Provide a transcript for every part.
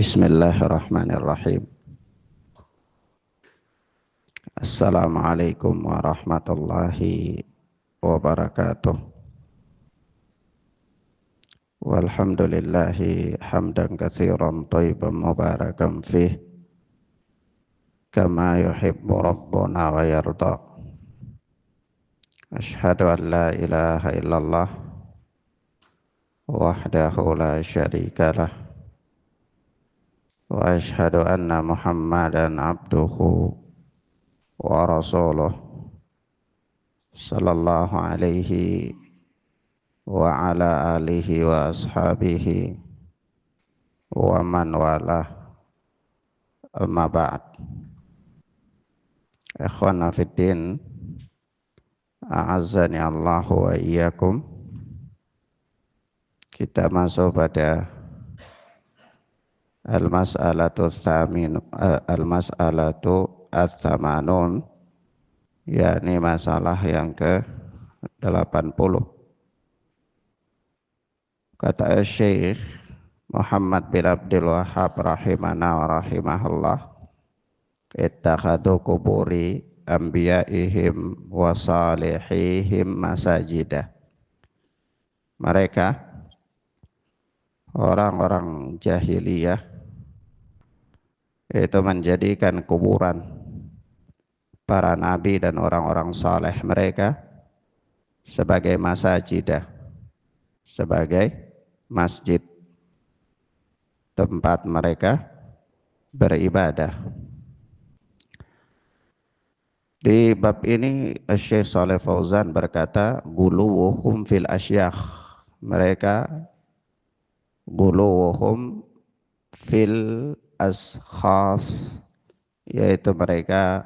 Bismillahirrahmanirrahim. Assalamualaikum warahmatullahi wabarakatuh. Walhamdulillahi hamdan katsiran thayyiban mubarakan fih kama yuhibbu rabbuna wa yarda. Asyhadu an la ilaha illallah wahdahu la syarika lah wa asyhadu anna Muhammadan abduhu wa rasuluh sallallahu alaihi wa ala alihi wa ashabihi wa man walah, amma ba'd. Ikhwana fiddin, a'azzani Allahu wa iyyakum. Kita masuk pada al-mas'alatu ats-tsamanun, yakni masalah yang ke-80. Kata Syekh Muhammad bin Abdul Wahhab rahimana wa rahimahullah, ittakhadhu quburi anbiya'ihim wa salihihim masajidah. Mereka orang-orang jahiliyah itu menjadikan kuburan para nabi dan orang-orang saleh mereka sebagai masajidah, sebagai masjid, tempat mereka beribadah. Di bab ini Syekh Shalih Fauzan berkata, guluwuhum fil asyakh, mereka guluwuhum fil askhas, yaitu mereka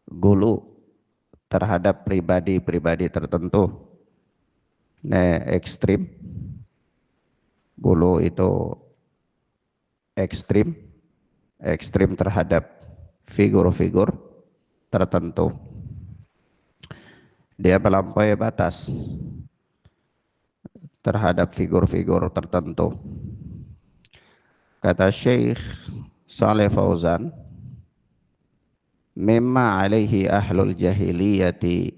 gulu terhadap pribadi-pribadi tertentu. Ekstrim, gulu itu ekstrim terhadap figur-figur tertentu. Dia melampaui batas terhadap figur-figur tertentu. Kata Syekh Shalih Fauzan, mimma alaihi ahlul jahiliyati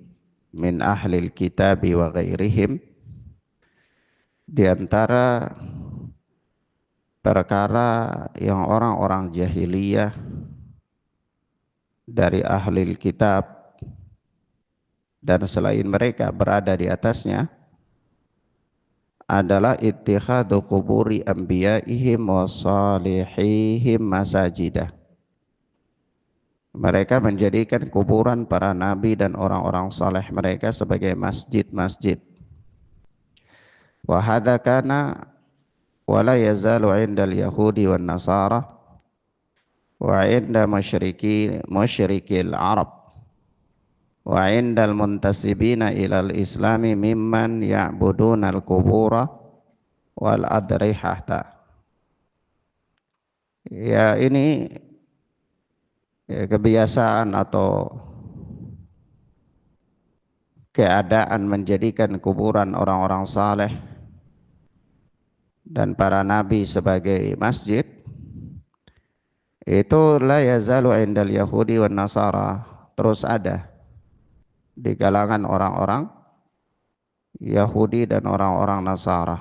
min ahlil kitabi wa ghairihim, di antara perkara yang orang-orang jahiliyah dari ahlil kitab dan selain mereka berada di atasnya, adalah ittikhadhu quburi anbiya'ihim wa salihihim masajidah. Mereka menjadikan kuburan para nabi dan orang-orang saleh mereka sebagai masjid-masjid. Wa hadza kana wa la yazalu 'indal yahudi wan nasara wa 'inda musyrikil arab wa 'indal muntasibina ilal islami mimman ya'budunal qubura wal adrihata. Ya, ini kebiasaan atau keadaan menjadikan kuburan orang-orang saleh dan para nabi sebagai masjid, itu la yazalu indal yahudi wan nasara, terus ada di kalangan orang-orang Yahudi dan orang-orang Nasara.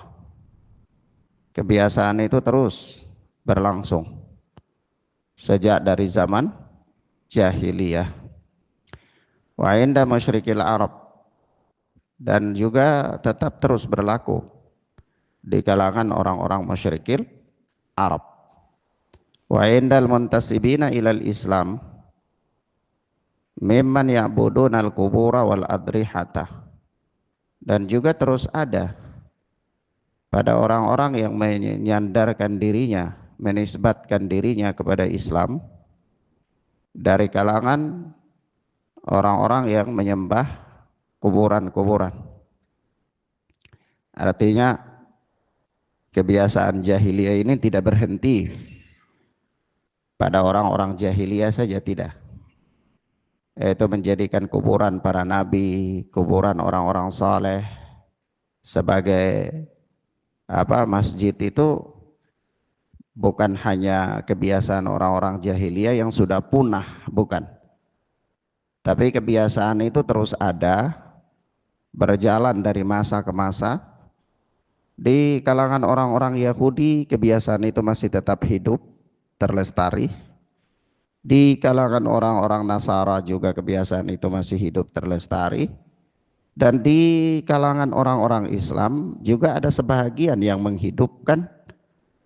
Kebiasaan itu terus berlangsung sejak dari zaman jahiliyah. Wa inda musyrikil Arab, dan juga tetap terus berlaku di kalangan orang-orang musyrikil Arab. Wa indal muntasibina ilal Islam mimman ya'budunal qubura wal adrihata, dan juga terus ada pada orang-orang yang menyandarkan dirinya, menisbatkan dirinya kepada Islam dari kalangan orang-orang yang menyembah kuburan-kuburan. Artinya kebiasaan jahiliyah ini tidak berhenti pada orang-orang jahiliyah saja, tidak. Yaitu menjadikan kuburan para nabi, kuburan orang-orang saleh sebagai masjid, itu bukan hanya kebiasaan orang-orang jahiliyah yang sudah punah, bukan. Tapi kebiasaan itu terus ada, berjalan dari masa ke masa. Di kalangan orang-orang Yahudi kebiasaan itu masih tetap hidup, terlestari. Di kalangan orang-orang Nasara juga kebiasaan itu masih hidup, terlestari. Dan di kalangan orang-orang Islam juga ada sebahagian yang menghidupkan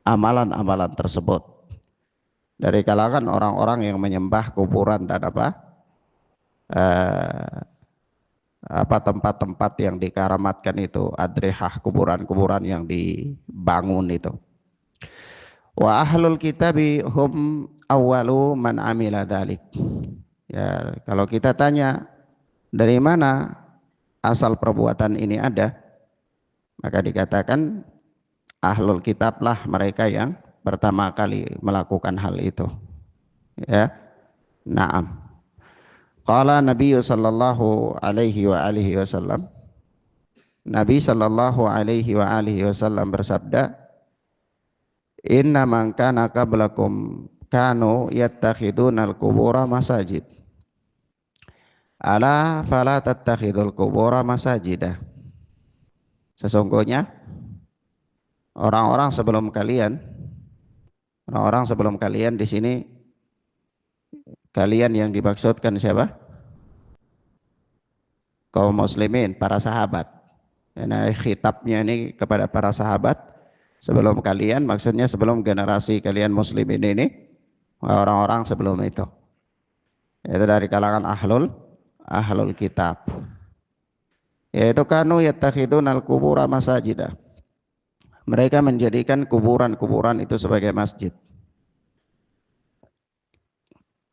amalan-amalan tersebut. Dari kalangan orang-orang yang menyembah kuburan dan eh, tempat-tempat yang dikeramatkan itu, adrihah, kuburan-kuburan yang dibangun itu. Wa ahlul kitabi hum awwalu man amila dzalik. Ya, kalau kita tanya dari mana asal perbuatan ini ada, maka dikatakan ahlul kitab lah mereka yang pertama kali melakukan hal itu. Ya. Naam. Qala Nabi sallallahu alaihi wa alihi wasallam. Nabi sallallahu alaihi wa alihi wasallam bersabda, "Inna man kana qablakum kanu yattakhidunal qubura masajid. Ala fala tattakhidul qubura masajidah." Sesungguhnya orang-orang sebelum kalian di sini, kalian yang dimaksudkan siapa? Kaum muslimin, para sahabat. Karena khitabnya ini kepada para sahabat sebelum kalian, maksudnya sebelum generasi kalian muslimin ini, orang-orang sebelum itu. Itu dari kalangan ahlul kitab. Yaitu kanu yattakhidunal qubura masajidah. Mereka menjadikan kuburan-kuburan itu sebagai masjid.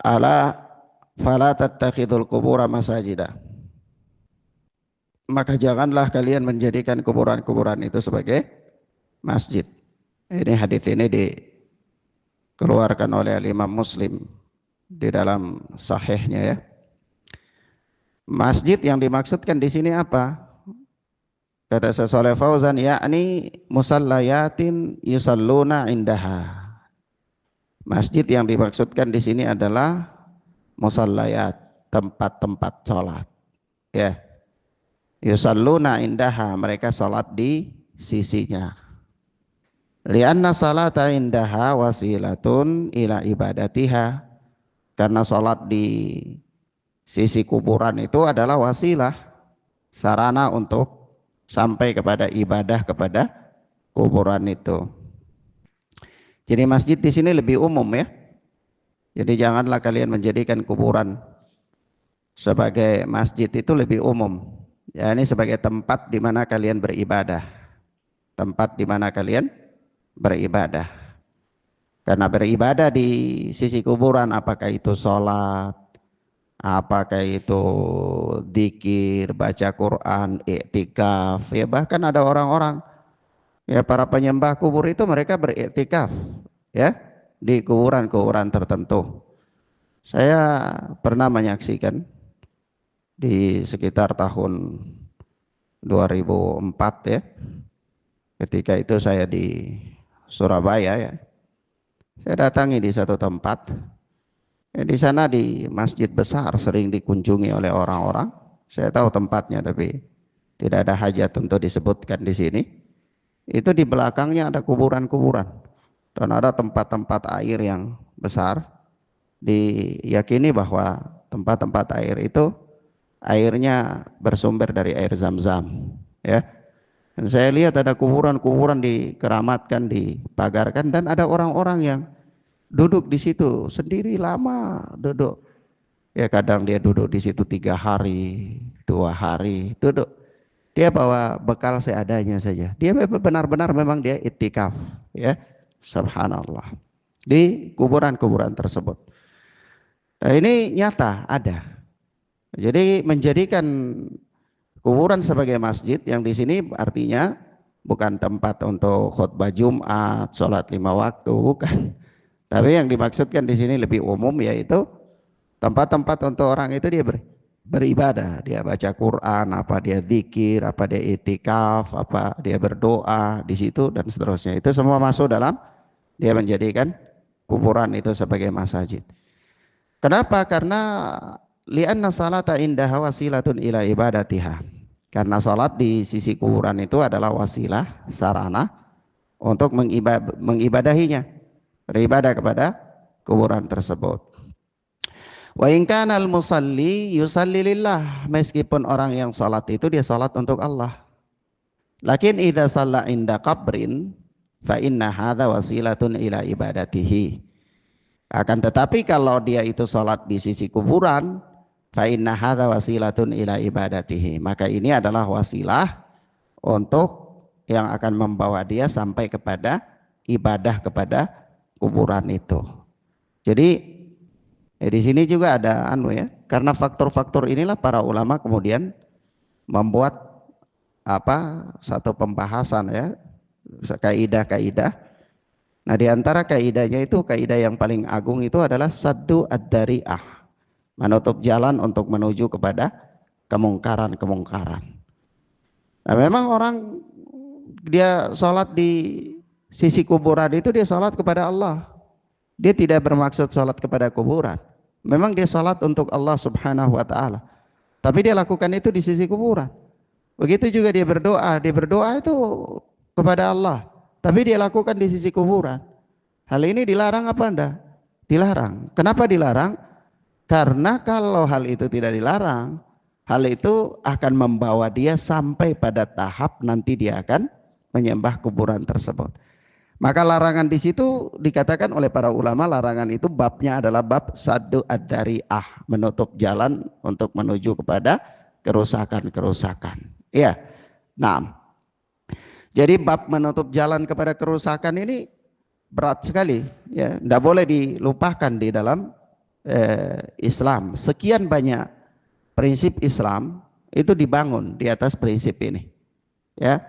Ala fala tattakhidul qubura masajidah. Maka janganlah kalian menjadikan kuburan-kuburan itu sebagai masjid. Ini hadits ini dikeluarkan oleh Imam Muslim di dalam sahihnya ya. Masjid yang dimaksudkan di sini apa? Kata Syekh Shalih Fauzan, yakni musallayatin yusalluna indaha. Masjid yang dimaksudkan di sini adalah musallayat, tempat-tempat sholat. Ya. Yusalluna indaha, mereka sholat di sisinya. Lianna salata indaha wasilatun ila ibadatiha. Karena sholat di sisi kuburan itu adalah wasilah, sarana untuk sampai kepada ibadah kepada kuburan itu. Jadi masjid di sini lebih umum ya. Jadi janganlah kalian menjadikan kuburan sebagai masjid, itu lebih umum. Ya, ini sebagai tempat di mana kalian beribadah. Tempat di mana kalian beribadah. Karena beribadah di sisi kuburan, apakah itu sholat, apakah itu dzikir, baca Quran, iktikaf, ya bahkan ada orang-orang ya para penyembah kubur itu mereka beriktikaf ya di kuburan-kuburan tertentu. Saya pernah menyaksikan di sekitar tahun 2004 ya. Ketika itu saya di Surabaya ya. Saya datangi di satu tempat. Di sana di masjid besar sering dikunjungi oleh orang-orang. Saya tahu tempatnya tapi tidak ada hajat untuk disebutkan di sini. Itu di belakangnya ada kuburan-kuburan dan ada tempat-tempat air yang besar. Diyakini bahwa tempat-tempat air itu airnya bersumber dari air Zam-Zam ya. Dan saya lihat ada kuburan-kuburan dikeramatkan, dipagarkan, dan ada orang-orang yang duduk di situ sendiri lama duduk. Ya kadang dia duduk di situ 3 hari, 2 hari duduk. Dia bawa bekal seadanya saja. Dia benar-benar memang dia iktikaf, ya. Subhanallah. Di kuburan-kuburan tersebut. Nah, ini nyata ada. Jadi menjadikan kuburan sebagai masjid yang di sini artinya bukan tempat untuk khutbah Jumat, sholat 5 waktu, bukan. Tapi yang dimaksudkan di sini lebih umum, yaitu tempat-tempat untuk orang itu dia beribadah, dia baca Quran, apa dia zikir, apa dia itikaf, apa dia berdoa di situ dan seterusnya. Itu semua masuk dalam Dia menjadikan kuburan itu sebagai masjid. Kenapa? Karena li'anna salata indaha wasilatun ila ibadatiha. Karena salat di sisi kuburan itu adalah wasilah, sarana untuk mengibadahinya, beribadah kepada kuburan tersebut. Wa in kana al-musalli yusalli lillah, meskipun orang yang salat itu dia salat untuk Allah. Lakin idza shalla inda qabrin fa inna hadza wasilatun ila ibadatihi. Akan tetapi kalau dia itu salat di sisi kuburan, fa inna hadza wasilatun ila ibadatihi, maka ini adalah wasilah untuk yang akan membawa dia sampai kepada ibadah kepada kuburan itu. Jadi di sini juga ada karena faktor-faktor inilah para ulama kemudian membuat satu pembahasan kaidah-kaidah. Nah, di antara kaidahnya itu kaidah yang paling agung itu adalah saddu ad-dari'ah, menutup jalan untuk menuju kepada kemungkaran-kemungkaran. Nah, memang orang dia sholat di sisi kuburan itu dia sholat kepada Allah. Dia tidak bermaksud sholat kepada kuburan. Memang dia sholat untuk Allah Subhanahu wa ta'ala. Tapi dia lakukan itu di sisi kuburan. Begitu juga dia berdoa itu kepada Allah. Tapi dia lakukan di sisi kuburan. Hal ini dilarang apa enggak? Dilarang. Kenapa dilarang? Karena kalau hal itu tidak dilarang, hal itu akan membawa dia sampai pada tahap nanti dia akan menyembah kuburan tersebut. Maka larangan di situ dikatakan oleh para ulama, larangan itu babnya adalah bab saddu ad-dari'ah, menutup jalan untuk menuju kepada kerusakan-kerusakan. Iya. Nah, jadi bab menutup jalan kepada kerusakan ini berat sekali, ya, tidak boleh dilupakan di dalam Islam. Sekian banyak prinsip Islam itu dibangun di atas prinsip ini, ya.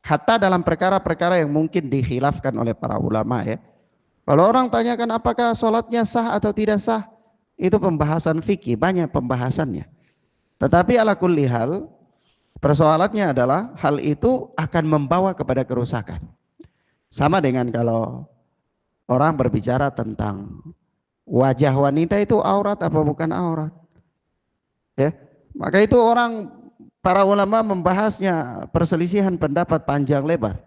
Hatta dalam perkara-perkara yang mungkin dikhilafkan oleh para ulama, ya. Kalau orang tanyakan apakah sholatnya sah atau tidak sah, itu pembahasan fikih, banyak pembahasannya. Tetapi ala kulli hal, persoalannya adalah hal itu akan membawa kepada kerusakan. Sama dengan kalau orang berbicara tentang wajah wanita itu aurat apa bukan aurat, ya. Maka itu para ulama membahasnya, perselisihan pendapat panjang lebar.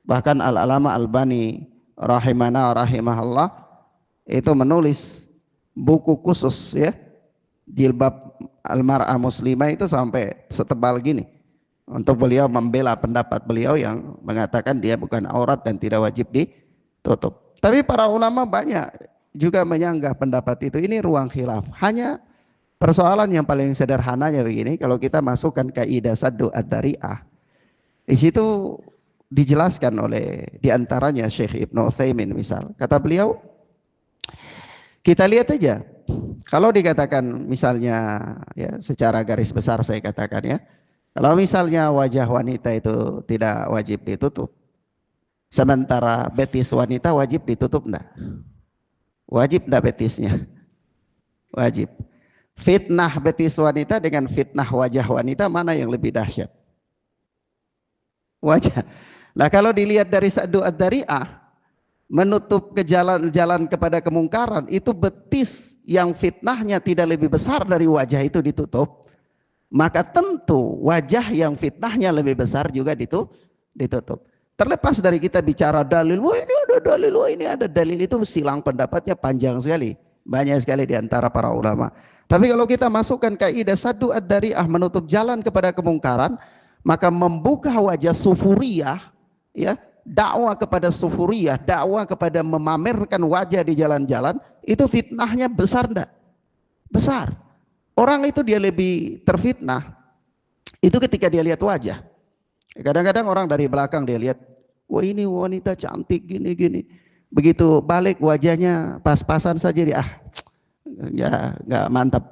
Bahkan Al-Alama Albani rahimahullah itu menulis buku khusus, ya, jilbab al-mar'ah muslimah, itu sampai setebal gini untuk beliau membela pendapat beliau yang mengatakan dia bukan aurat dan tidak wajib ditutup. Tapi para ulama banyak juga menyanggah pendapat itu. Ini ruang khilaf. Hanya persoalan yang paling sederhananya begini, kalau kita masukkan kaidah saddu ad-dari'ah, di situ dijelaskan oleh diantaranya Syekh Ibnu Utsaimin misal. Kata beliau, kita lihat aja, kalau dikatakan misalnya, ya, secara garis besar saya katakan, ya, kalau misalnya wajah wanita itu tidak wajib ditutup, sementara betis wanita wajib ditutup enggak? Wajib enggak betisnya? Wajib. Fitnah betis wanita dengan fitnah wajah wanita, mana yang lebih dahsyat? Wajah. Nah, kalau dilihat dari saddu ad-dari'ah, menutup ke jalan kepada kemungkaran, itu betis yang fitnahnya tidak lebih besar dari wajah itu ditutup, maka tentu wajah yang fitnahnya lebih besar juga ditutup. Terlepas dari kita bicara dalil, wah ini ada dalil, wah ini ada dalil, itu silang pendapatnya panjang sekali, banyak sekali di antara para ulama. Tapi kalau kita masukkan kaidah saddu ad-dari'ah, menutup jalan kepada kemungkaran, maka membuka wajah sufuriyah, ya, dakwah kepada sufuriyah, dakwah kepada memamerkan wajah di jalan-jalan, itu fitnahnya besar enggak? Besar. Orang itu dia lebih terfitnah itu ketika dia lihat wajah. Kadang-kadang orang dari belakang dia lihat, wah ini wanita cantik gini-gini. Begitu balik wajahnya pas-pasan saja, dia ya nggak mantap.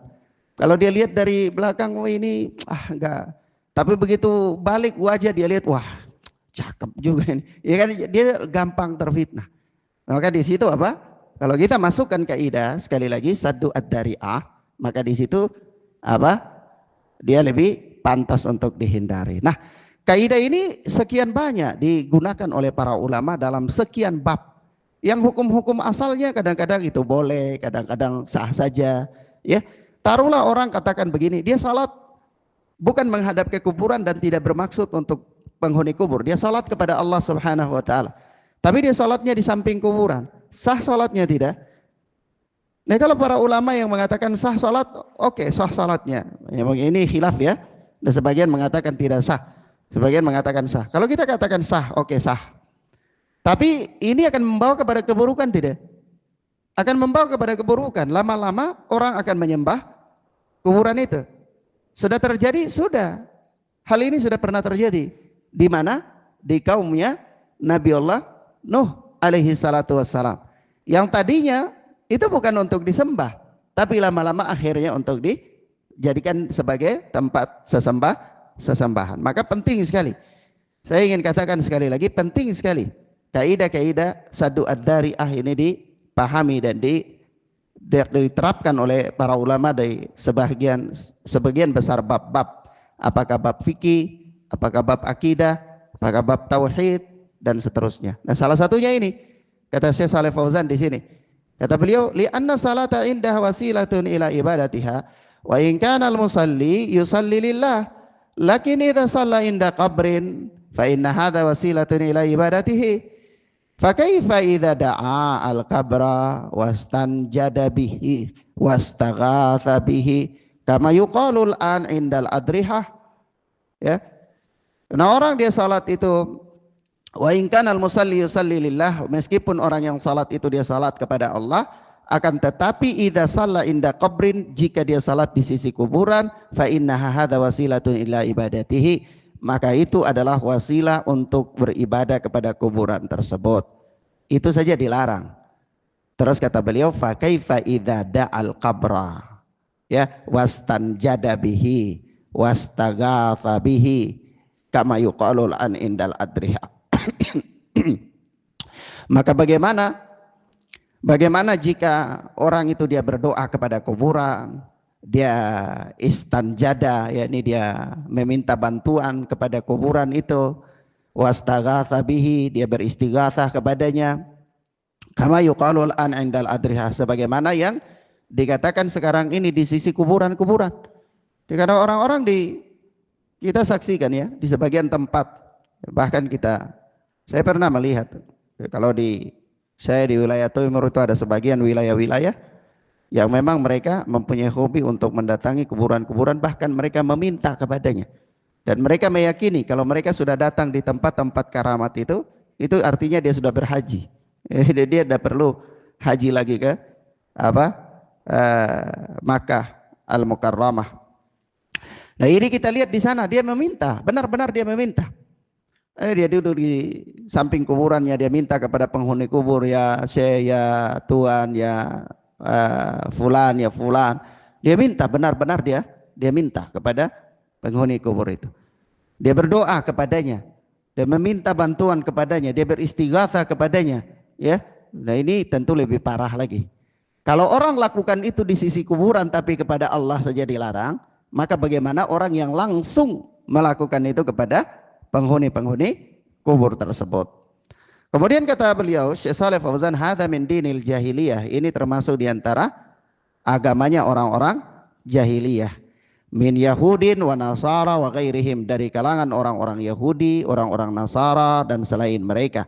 Kalau dia lihat dari belakang, wah ini nggak. Tapi begitu balik wajah dia lihat, wah cakep juga ini. Ya kan, dia gampang terfitnah. Maka di situ apa? Kalau kita masukkan kaidah sekali lagi saddu ad-dari'ah, maka di situ apa? Dia lebih pantas untuk dihindari. Nah, kaidah ini sekian banyak digunakan oleh para ulama dalam sekian bab. Yang hukum-hukum asalnya kadang-kadang itu boleh, kadang-kadang sah saja. Ya, taruhlah orang katakan begini, dia salat bukan menghadap ke kuburan dan tidak bermaksud untuk penghuni kubur. Dia salat kepada Allah Subhanahu wa taala. Tapi dia salatnya di samping kuburan. Sah salatnya tidak? Nah, kalau para ulama yang mengatakan sah salat, oke, sah salatnya. Ya, ini khilaf ya. Dan sebagian mengatakan tidak sah. Sebagian mengatakan sah. Kalau kita katakan sah, oke, sah. Tapi ini akan membawa kepada keburukan tidak? Akan membawa kepada keburukan. Lama-lama orang akan menyembah kuburan itu. Sudah terjadi? Sudah. Hal ini sudah pernah terjadi. Di mana? Di kaumnya Nabi Allah Nuh alaihi salatu wassalam. Yang tadinya itu bukan untuk disembah, tapi lama-lama akhirnya untuk dijadikan sebagai tempat sesembahan. Maka penting sekali. Saya ingin katakan sekali lagi, penting sekali. Kaidah-kaidah Saddu ad-Dari'ah ini dipahami dan diterapkan oleh para ulama dari sebagian besar bab-bab. Apakah bab fikih, apakah bab akidah, apakah bab tauhid dan seterusnya. Nah, salah satunya ini kata Syekh Shalih Fauzan di sini. Kata beliau, li'anna salata indah wasilatun ila ibadatiha wa in kana al-musalli yusalli lillah lakin idza shalla inda qabrin fa inna hadha wasilatun ila ibadatihi. Fakaifa idza da'a al-qabra wastanjada bihi wastaghatha bihi kama yuqalu al-an indal adrihah. Ya. Nah, orang dia salat itu wa in kana al-musalli yusalli lillah, meskipun orang yang salat itu dia salat kepada Allah, akan tetapi idza shalla inda qabrin, jika dia salat di sisi kuburan, fa innaha hadza wasilatun ila ibadatihi, maka itu adalah wasilah untuk beribadah kepada kuburan tersebut. Itu saja dilarang. Terus kata beliau, fa kaifa idza da'al qabra, ya, wastanjada bihi wastaghatha bihi kama yuqalul an indal adriha. Maka bagaimana jika orang itu dia berdoa kepada kuburan, dia istanjada, yakni dia meminta bantuan kepada kuburan itu, wastaghatha bihi, dia beristighatsah kepadanya, kama yuqalul an indal adriha, sebagaimana yang dikatakan sekarang ini di sisi kuburan-kuburan. Karena orang-orang kita saksikan ya, di sebagian tempat, bahkan saya pernah melihat, kalau saya di wilayah Timur itu ada sebagian wilayah-wilayah yang memang mereka mempunyai hobi untuk mendatangi kuburan-kuburan, bahkan mereka meminta kepadanya. Dan mereka meyakini kalau mereka sudah datang di tempat-tempat karamat itu artinya dia sudah berhaji. Dia tidak perlu haji lagi ke Makkah Al-Mukarramah. Nah, ini kita lihat di sana, dia meminta, benar-benar dia meminta. Dia duduk di samping kuburannya, dia minta kepada penghuni kubur, ya Syekh, ya Tuan, ya fulan, ya fulan. Dia minta, benar-benar dia minta kepada penghuni kubur itu. Dia berdoa kepadanya, dia meminta bantuan kepadanya, dia beristighatsah kepadanya, ya. Nah, ini tentu lebih parah lagi. Kalau orang lakukan itu di sisi kuburan tapi kepada Allah saja dilarang, maka bagaimana orang yang langsung melakukan itu kepada penghuni-penghuni kubur tersebut. Kemudian kata beliau, Syekh Shalih Fauzan, hadza min dinil jahiliyah, ini termasuk diantara agamanya orang-orang jahiliyah, min Yahudin wa Nasara wa ghairihim, dari kalangan orang-orang Yahudi, orang-orang Nasara dan selain mereka.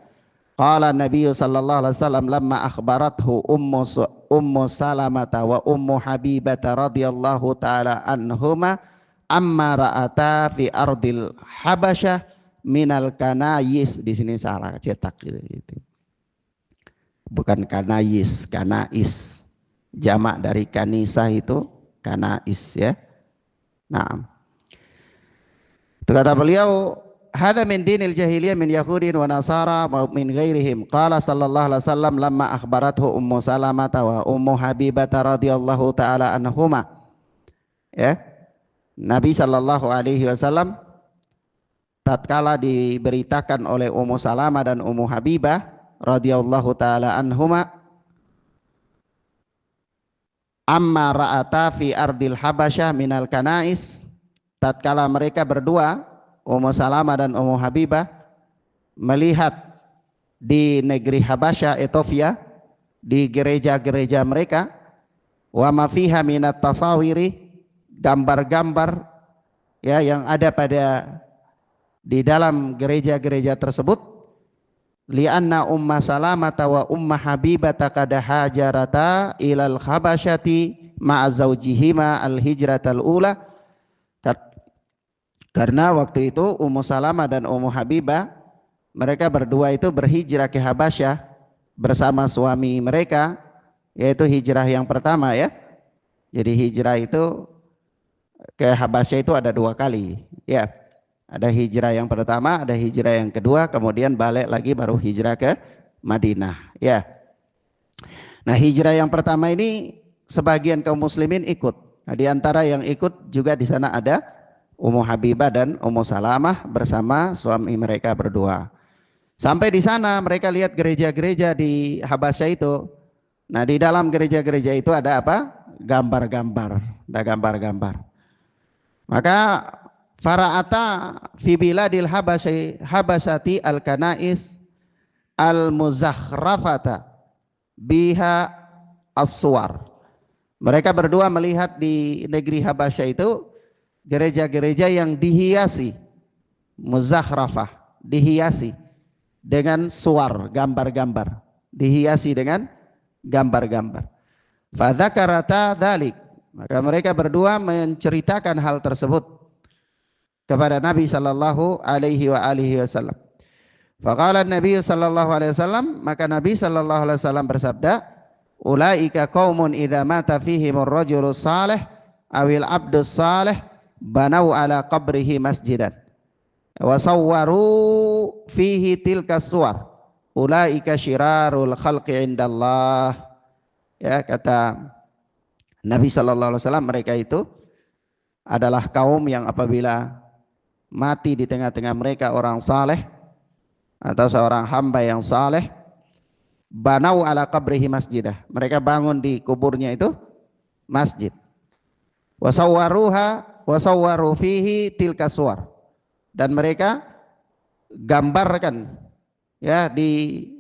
Qala Nabi sallallahu alaihi wasallam lamma akhbarathu ummu Salamata wa ummu Habibata radhiyallahu taala anhuma amma ra'ata fi ardil Habasyah minal kanayis. Di sini salah cetak gitu. Bukan kanayis, kanais. Jamak dari kanisa itu kanais, ya. Nah, itu kata beliau, hada min dinil jahiliyah min Yahudin wa Nasara wa min ghairihim. Qala sallallahu alaihi wasallam lamma akhbarathu ummu Salamata wa ummu Habibata radhiyallahu taala anhuma. Ya. Nabi sallallahu alaihi wasallam tatkala diberitakan oleh Ummu Salamah dan Ummu Habibah radhiyallahu taala anhuma, amma ra'ata fi ardil Habasyah minal kanais, tatkala mereka berdua, Ummu Salamah dan Ummu Habibah, melihat di negeri Habasyah, Ethiopia, di gereja-gereja mereka, wa ma fiha minat tasawiri, gambar-gambar ya yang ada di dalam gereja-gereja tersebut, li'anna umma salamata wa umma habibata kada hajarata ilal habasyati ma'a zawjihima al-hijratal ula, karena waktu itu Ummu Salamah dan Ummu Habibah mereka berdua itu berhijrah ke Habasyah bersama suami mereka, yaitu hijrah yang pertama ya. Jadi hijrah itu ke Habasyah itu ada 2 kali ya. Ada hijrah yang pertama, ada hijrah yang kedua, kemudian balik lagi baru hijrah ke Madinah ya. Nah, hijrah yang pertama ini sebagian kaum muslimin ikut. Nah, di antara yang ikut juga di sana ada Ummu Habibah dan Ummu Salamah bersama suami mereka berdua. Sampai di sana mereka lihat gereja-gereja di Habasyah itu. Nah, di dalam gereja-gereja itu ada apa? Gambar-gambar, ada gambar-gambar. Maka fara'ata fi biladil Habasyati al-kanais al-muzakhrafata biha as-suwar. Mereka berdua melihat di negeri Habasyah itu gereja-gereja yang dihiasi, muzakhrafah, dihiasi dengan suwar, gambar-gambar, dihiasi dengan gambar-gambar. Fadzakarata dzalik, maka mereka berdua menceritakan hal tersebut kepada Nabi sallallahu alaihi wasallam. Faqala Nabi sallallahu alaihi wasallam, maka Nabi sallallahu alaihi wasallam bersabda, ulaika qaumun idza mata fihimur rajulus salih awil abdus salih banau ala qabrihi masjidan wa sawwaru fihi tilka suwar ulaika syirarul khalqi indallah. Ya, kata Nabi sallallahu alaihi wasallam, mereka itu adalah kaum yang apabila mati di tengah-tengah mereka orang saleh atau seorang hamba yang saleh, banau ala qabrihi masjidah, mereka bangun di kuburnya itu masjid, wasawwaru fihi tilka suwar, dan mereka gambarkan ya di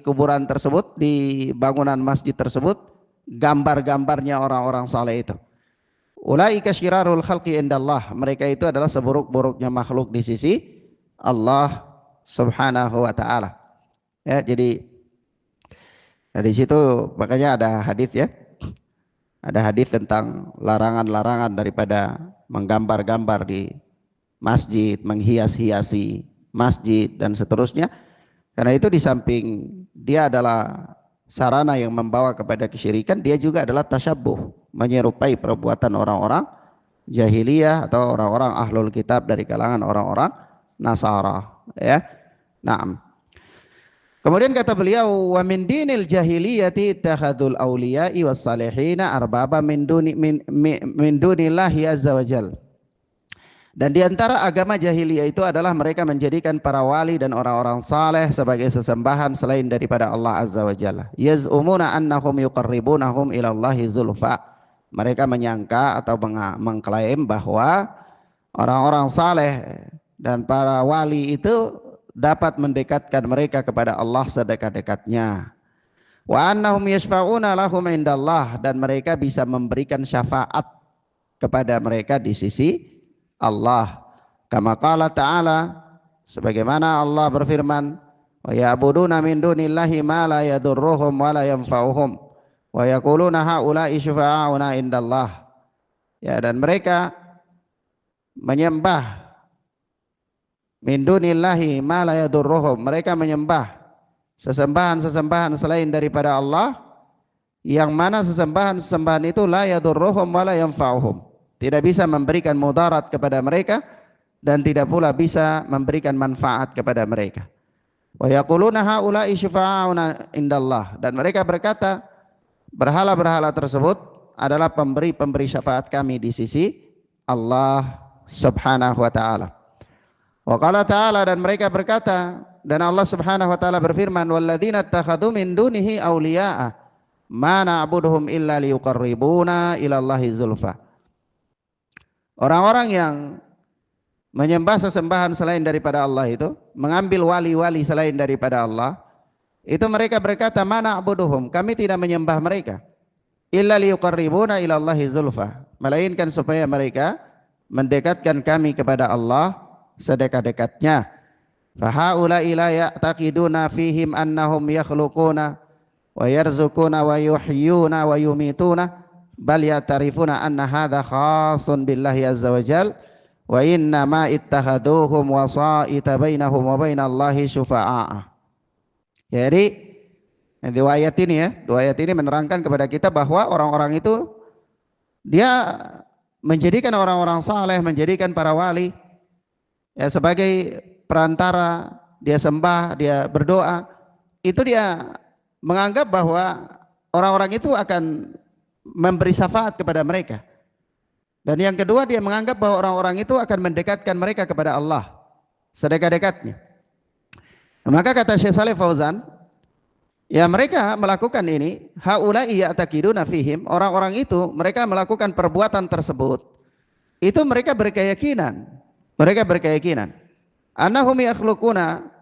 kuburan tersebut, di bangunan masjid tersebut, gambar-gambarnya orang-orang saleh itu. Ulaika syirarul khalqi indallah, mereka itu adalah seburuk-buruknya makhluk di sisi Allah Subhanahu wa taala. Ya, jadi di situ makanya ada hadis ya. Ada hadis tentang larangan-larangan daripada menggambar-gambar di masjid, menghias-hiasi masjid dan seterusnya. Karena itu di samping dia adalah sarana yang membawa kepada kesyirikan, dia juga adalah tasyabbuh, menyerupai perbuatan orang-orang jahiliyah atau orang-orang ahlul kitab dari kalangan orang-orang Nasara ya. Naam. Kemudian kata beliau, wa min dinil jahiliyati ittakhadul awliya'i was salihina arbaba min dunillahi azza wajal. Dan di antara agama jahiliyah itu adalah mereka menjadikan para wali dan orang-orang saleh sebagai sesembahan selain daripada Allah azza wajalla. Yaz'umuna annahum yuqarribunahum ila Allahi zulfa. Mereka menyangka atau mengklaim bahwa orang-orang saleh dan para wali itu dapat mendekatkan mereka kepada Allah sedekat-dekatnya. Wa annahum yashfa'una lahum indallah, dan mereka bisa memberikan syafaat kepada mereka di sisi Allah. Kama qala ta'ala, sebagaimana Allah berfirman, wa ya'buduna min dunillahi ma la yadurruhum wa la yanfa'uhum wa yaquluna haula'i syufa'auna indallah. Ya, dan mereka menyembah min dunillahi ma la yadurruhum, mereka menyembah sesembahan-sesembahan selain daripada Allah, yang mana sesembahan-sesembahan itu la yadurruhum wa la yanfa'uhum, tidak bisa memberikan mudarat kepada mereka dan tidak pula bisa memberikan manfaat kepada mereka. Wa yaquluna haula'i syufa'auna indallah, dan mereka berkata berhala-berhala tersebut adalah pemberi syafaat kami di sisi Allah Subhanahu wa taala. Wa qala ta'ala, dan mereka berkata, dan Allah Subhanahu wa taala berfirman, walladzina ittakhadhu min dunihi awliya'a ma na'buduhum illa liyuqarribuna ila Allahi zulfa. Orang-orang yang menyembah sesembahan selain daripada Allah itu, mengambil wali-wali selain daripada Allah, itu mereka berkata, mana abuduhum, kami tidak menyembah mereka, illa liyuqarribuna ilallahi zulfa, melainkan supaya mereka mendekatkan kami kepada Allah sedekat-dekatnya. Fahaula'i la ya'taqiduna fihim annahum yakhluquna wa yarzuquna wa yuhyuna wa yumituna, bal ya'tarifuna anna hadha khasun billahi azza wa jal, wa inna ma ittahaduhum wasa'ita bainahum wa bainallahi syufa'a. Jadi dua ayat ini menerangkan kepada kita bahwa orang-orang itu dia menjadikan orang-orang saleh, menjadikan para wali ya sebagai perantara, dia sembah, dia berdoa, itu dia menganggap bahwa orang-orang itu akan memberi syafaat kepada mereka. Dan yang kedua, dia menganggap bahwa orang-orang itu akan mendekatkan mereka kepada Allah sedekat-dekatnya. Maka kata Syekh Shalih Fauzan, ya mereka melakukan ini, haula'i ya'taqiduna fihim, orang-orang itu mereka melakukan perbuatan tersebut, itu mereka berkeyakinan annahum yakhluquna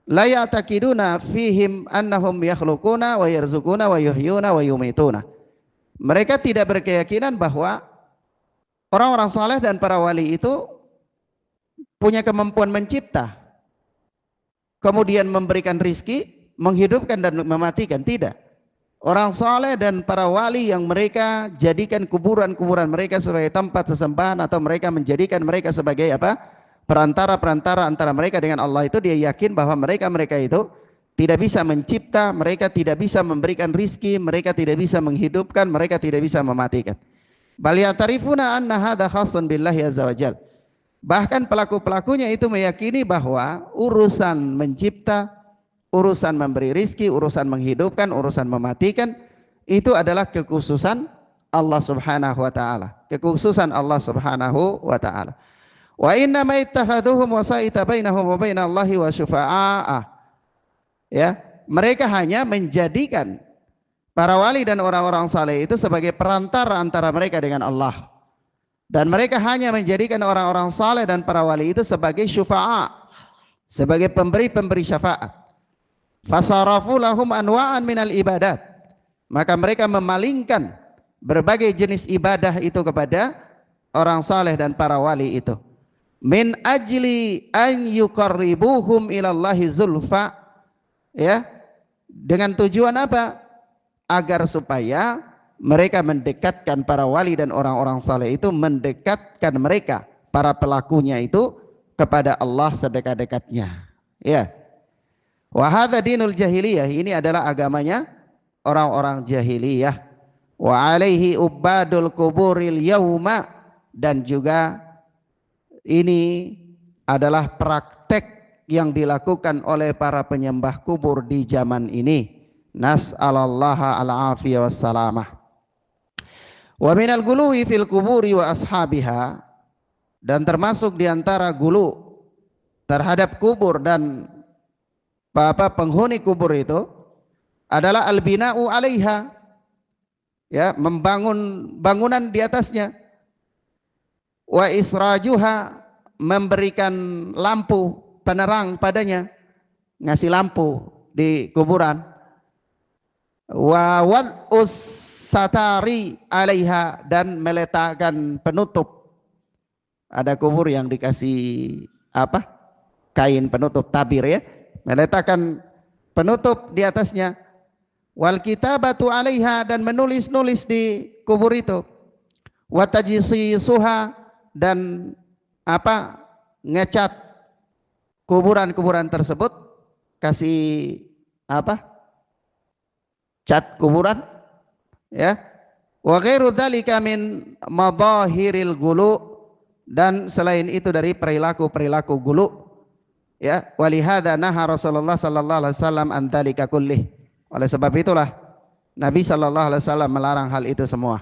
la ya'taqiduna fihim annahum yakhluquna wa yarzuquna wa yuhyuna wa yumituna. Mereka tidak berkeyakinan bahwa orang-orang saleh dan para wali itu punya kemampuan mencipta, kemudian memberikan rizki, menghidupkan dan mematikan. Tidak. Orang saleh dan para wali yang mereka jadikan kuburan-kuburan mereka sebagai tempat sesembahan, atau mereka menjadikan mereka sebagai apa? Perantara-perantara antara mereka dengan Allah, itu dia yakin bahwa mereka itu tidak bisa mencipta, mereka tidak bisa memberikan rizki, mereka tidak bisa menghidupkan, mereka tidak bisa mematikan. Bal yatarifuna anna hadza khasun billahi azza wajal. Bahkan pelaku-pelakunya itu meyakini bahwa urusan mencipta, urusan memberi rizki, urusan menghidupkan, urusan mematikan, itu adalah kekhususan Allah subhanahu wa ta'ala. Kekhususan Allah subhanahu wa ta'ala. Wa inna ma ittakhadhuhum wasa'ita bainahum wa bainallahi wa syufa'a. Ya, mereka hanya menjadikan para wali dan orang-orang saleh itu sebagai perantara antara mereka dengan Allah. Dan mereka hanya menjadikan orang-orang saleh dan para wali itu sebagai syufa'a, sebagai pemberi-pemberi syafaat. Fasarafu lahum anwa'an minal ibadat. Maka mereka memalingkan berbagai jenis ibadah itu kepada orang saleh dan para wali itu. Min ajli an yuqarribuhum ilallahi zulfa, ya, dengan tujuan apa? Agar supaya mereka mendekatkan para wali dan orang-orang saleh itu, mendekatkan mereka para pelakunya itu kepada Allah sedekat-dekatnya. Ya. Wa hadza dinul jahiliyah, ini adalah agamanya orang-orang jahiliyah. Wa alaihi ubadul kuburil yauma, dan juga ini adalah praktek yang dilakukan oleh para penyembah kubur di zaman ini. Nas'alallaha al-afiyah wassalamah. Wa minal guluwi fil kuburi wa ashabiha, dan termasuk diantara gulu terhadap kubur dan penghuni kubur itu adalah al-bina'u alaiha, ya, membangun bangunan di atasnya. Wa israjuha, memberikan lampu penerang padanya, ngasih lampu di kuburan. Wa wad'us satari alaiha, dan meletakkan penutup. Ada kubur yang dikasih apa? Kain penutup, tabir, ya, meletakkan penutup di atasnya. Wal kitabatu alaiha, dan menulis-nulis di kubur itu. Wa tajsisuha, dan apa? Ngecat kuburan-kuburan tersebut, kasih apa? Cat kuburan, ya. Wa ghairu dzalika min madahiril gulu, dan selain itu dari perilaku-perilaku gulu, ya. Walihada naha Rasulullah sallallahu alaihi wasallam an dzalika kullih. Oleh sebab itulah Nabi sallallahu alaihi wasallam melarang hal itu semua.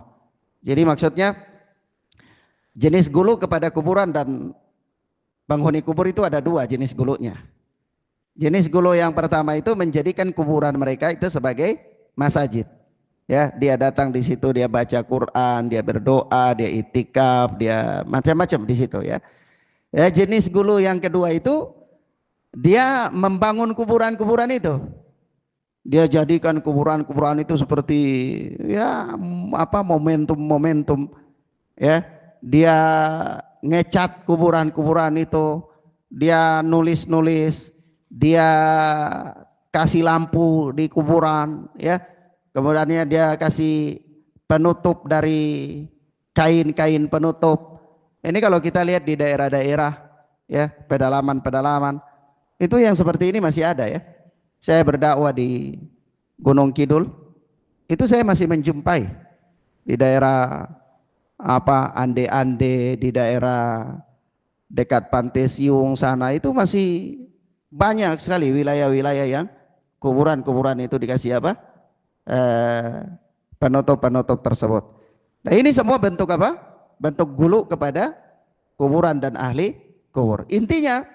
Jadi maksudnya jenis gulu kepada kuburan dan penghuni kubur itu ada dua jenis gulunya. Jenis gulu yang pertama itu menjadikan kuburan mereka itu sebagai masjid. Ya, dia datang di situ, dia baca Quran, dia berdoa, dia itikaf, dia macam-macam di situ, ya. Ya, jenis gulu yang kedua itu dia membangun kuburan-kuburan itu. Dia jadikan kuburan-kuburan itu seperti ya apa momentum-momentum ya. Dia ngecat kuburan-kuburan itu, dia nulis-nulis, dia kasih lampu di kuburan ya. Kemudiannya dia kasih penutup dari kain-kain penutup. Ini kalau kita lihat di daerah-daerah ya, pedalaman-pedalaman itu yang seperti ini masih ada ya. Saya berdakwah di Gunung Kidul, itu saya masih menjumpai di daerah apa Ande-Ande, di daerah dekat Pantai Siung sana itu masih banyak sekali wilayah-wilayah yang kuburan-kuburan itu dikasih apa? Penutup-penutup tersebut. Nah, ini semua bentuk apa? Bentuk gulu kepada kuburan dan ahli kubur. Intinya,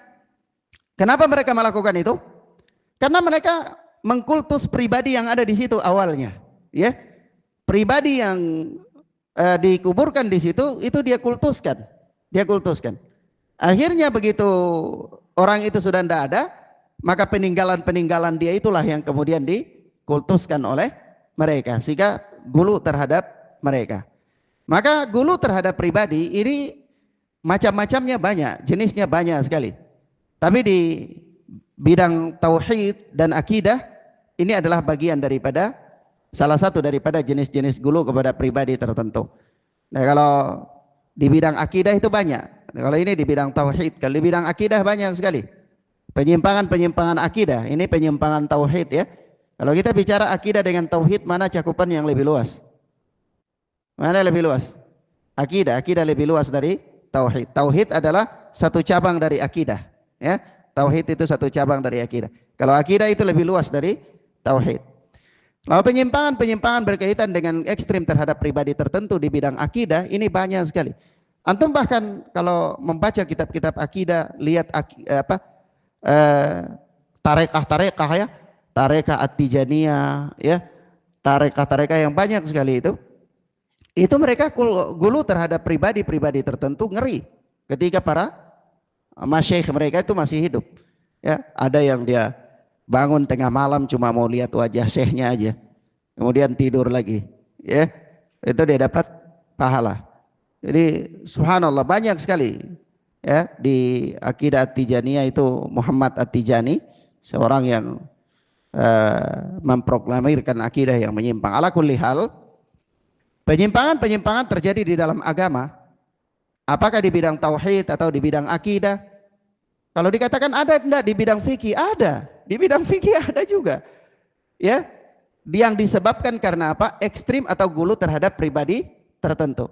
kenapa mereka melakukan itu? Karena mereka mengkultus pribadi yang ada di situ awalnya, ya. Pribadi yang dikuburkan di situ itu dia kultuskan, dia kultuskan. Akhirnya begitu orang itu sudah tidak ada, maka peninggalan-peninggalan dia itulah yang kemudian dikultuskan oleh mereka, sehingga gulu terhadap mereka. Maka gulu terhadap pribadi ini macam-macamnya banyak, jenisnya banyak sekali. Tapi di bidang tauhid dan akidah ini adalah bagian daripada salah satu daripada jenis-jenis gulu kepada pribadi tertentu. Nah, kalau di bidang akidah itu banyak. Nah, kalau ini di bidang tauhid, kalau di bidang akidah banyak sekali. Penyimpangan-penyimpangan akidah, ini penyimpangan tauhid ya. Kalau kita bicara akidah dengan tauhid, mana cakupan yang lebih luas? Mana lebih luas? Akidah lebih luas dari tauhid. Tauhid adalah satu cabang dari akidah, ya. Tauhid itu satu cabang dari akidah. Kalau akidah itu lebih luas dari tauhid. Lalu penyimpangan-penyimpangan berkaitan dengan ekstrim terhadap pribadi tertentu di bidang akidah ini banyak sekali. Antum bahkan kalau membaca kitab-kitab akidah, lihat tarekah-tarekah ya, tarekah at-Tijaniyah ya, tarekah-tarekah yang banyak sekali itu mereka gulu terhadap pribadi-pribadi tertentu ngeri ketika para masyayikh mereka itu masih hidup ya. Ada yang dia bangun tengah malam cuma mau lihat wajah syekhnya aja, kemudian tidur lagi ya, itu dia dapat pahala. Jadi subhanallah banyak sekali ya di akidah At-Tijaniyah itu. Muhammad At-Tijani seorang yang memproklamirkan akidah yang menyimpang. Ala kulli hal, penyimpangan-penyimpangan terjadi di dalam agama, apakah di bidang tauhid atau di bidang akidah. Kalau dikatakan ada enggak di bidang fikih? Ada. Di bidang fikih ada juga. Ya. Yang disebabkan karena apa? Ekstrim atau gulu terhadap pribadi tertentu.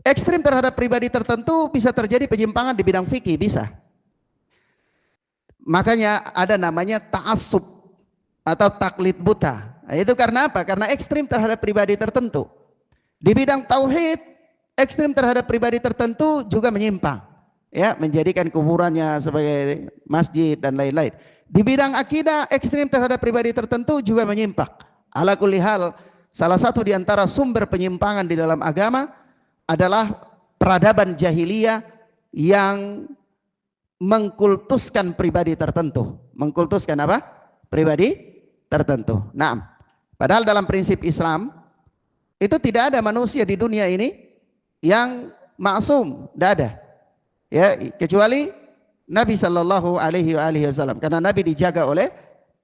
Ekstrim terhadap pribadi tertentu bisa terjadi penyimpangan di bidang fikih, bisa. Makanya ada namanya ta'assub atau taklid buta. Nah, itu karena apa? Karena ekstrim terhadap pribadi tertentu. Di bidang tauhid, ekstrim terhadap pribadi tertentu juga menyimpang, ya, menjadikan kuburannya sebagai masjid dan lain-lain. Di bidang akidah, ekstrim terhadap pribadi tertentu juga menyimpang. Ala kulli hal, salah satu di antara sumber penyimpangan di dalam agama adalah peradaban jahiliyah yang mengkultuskan pribadi tertentu. Mengkultuskan apa? Pribadi tertentu. Nah, padahal dalam prinsip Islam itu tidak ada manusia di dunia ini yang maksum, tidak ada. Ya, kecuali Nabi Shallallahu Alaihi Wasallam, karena Nabi dijaga oleh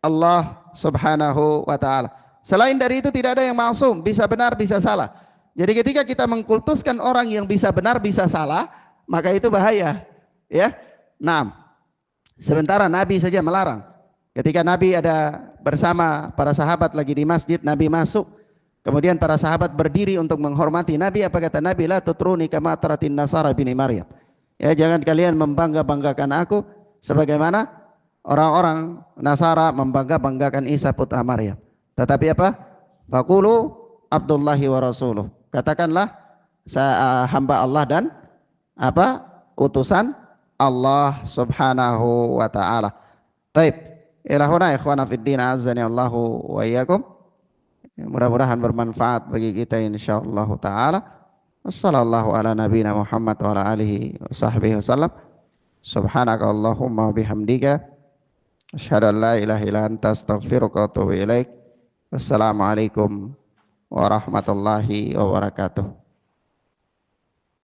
Allah Subhanahu Wa Taala. Selain dari itu tidak ada yang maksum, bisa benar bisa salah. Jadi ketika kita mengkultuskan orang yang bisa benar bisa salah, maka itu bahaya. Ya, nah, sementara Nabi saja melarang. Ketika Nabi ada bersama para sahabat lagi di masjid, Nabi masuk, kemudian para sahabat berdiri untuk menghormati Nabi. Apa kata Nabi? La tutruni kama taratin nasara bini Maryam. Ya, jangan kalian membangga-banggakan aku sebagaimana orang-orang Nasara membangga-banggakan Isa putra Maryam. Tetapi apa? Faqulu Abdullahi wa rasuluh. Katakanlah hamba Allah dan apa? Utusan Allah Subhanahu wa taala. Baik, ila huna ikhwana fid din azzani Allahu wa iyyakum. Mudah-mudahan bermanfaat bagi kita insyaallah taala. Wassallallahu ala nabiyina Muhammad wa ala alihi wa sahbihi wasallam. Subhanaka Allahumma bihamdika asyhadu an la ilaha illa anta astaghfiruka wa atubu ilaik. Wassalamualaikum warahmatullahi wabarakatuh.